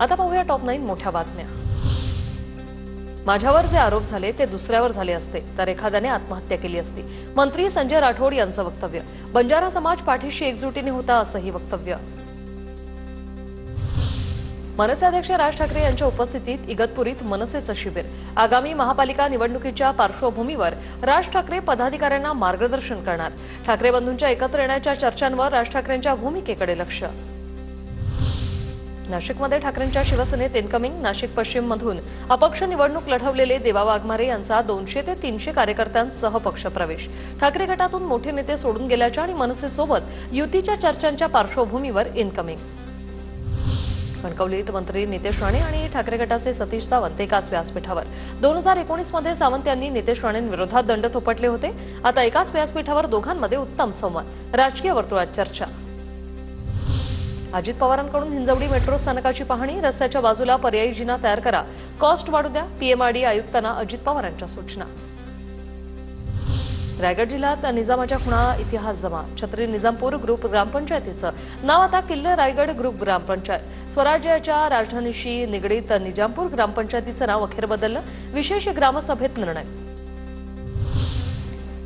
आता पाहूया टॉप 9 मोठ्या बातम्या। माझ्यावर जे आरोप झाले ते दुसऱ्यावर झाले असते तर एखाद्याने आत्महत्या केली असती। मंत्री संजय राठोड यांचं वक्तव्य। बंजारा समाज पाठीशी एकजुटीने होता असंही वक्तव्य। मनसे अध्यक्ष राज ठाकरे यांच्या उपस्थितीत इगतपुरीत मनसेचं शिबिर। आगामी महापालिका निवडणुकीच्या पार्श्वभूमीवर राज ठाकरे पदाधिकाऱ्यांना मार्गदर्शन करणार। ठाकरे बंधूंच्या एकत्र येण्याच्या चर्चांवर राज ठाकरेंच्या भूमिकेकडे लक्ष। नाशिकमध्ये ठाकरेंच्या शिवसेनेत इनकमिंग। नाशिक पश्चिम मधून अपक्ष निवडणूक लढवलेले देवा वाघमारे यांचा 200 ते 300 कार्यकर्त्यांसह पक्षप्रवेश। ठाकरे गटातून मोठे नेते सोडून गेल्याच्या आणि मनसेसोबत युतीच्या चर्चांच्या पार्श्वभूमीवर इनकमिंग। कणकवलीत मंत्री नितेश राणे आणि ठाकरे गटाचे सतीश सावंत एकाच व्यासपीठावर। 2019 मध्ये सावंत यांनी नितेश राणेंविरोधात दंड थोपटले होते। आता एकाच व्यासपीठावर दोघांमध्ये उत्तम संवाद। राजकीय वर्तुळात चर्चा। अजित पवारांकडून हिंजवडी मेट्रो स्थानकाची पाहणी। रस्त्याच्या बाजूला पर्यायी जिना तयार करा, कॉस्ट वाढू द्या। पीएमआरडी आयुक्तांना अजित पवारांच्या सूचना। रायगड जिल्ह्यात निजामाच्या खुणा इतिहास जमा। छत्री निजामपूर ग्रुप ग्रामपंचायतीचं नाव आता किल्ले रायगड ग्रुप ग्रामपंचायत। स्वराज्याच्या राजधानीशी निगडीत निजामपूर ग्रामपंचायतीचं नाव अखेर बदललं। विशेष ग्रामसभेत निर्णय।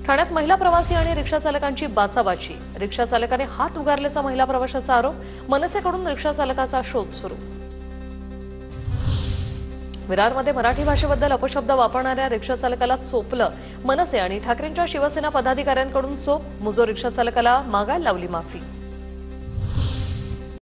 ठाण्यात महिला प्रवासी आणि रिक्षा चालकांची बाचाबाची। रिक्षा चालकाने हात उगारल्याचा महिला प्रवाशाचा आरोप। मनसेकडून रिक्षा चालकाचा शोध सुरू। विरारमध्ये मराठी भाषेबद्दल अपशब्द वापरणाऱ्या रिक्षा चालकाला चोपलं। मनसे आणि ठाकरेंच्या शिवसेना पदाधिकाऱ्यांकडून चोप। मुजोर रिक्षा चालकाला मागायला लावली माफी।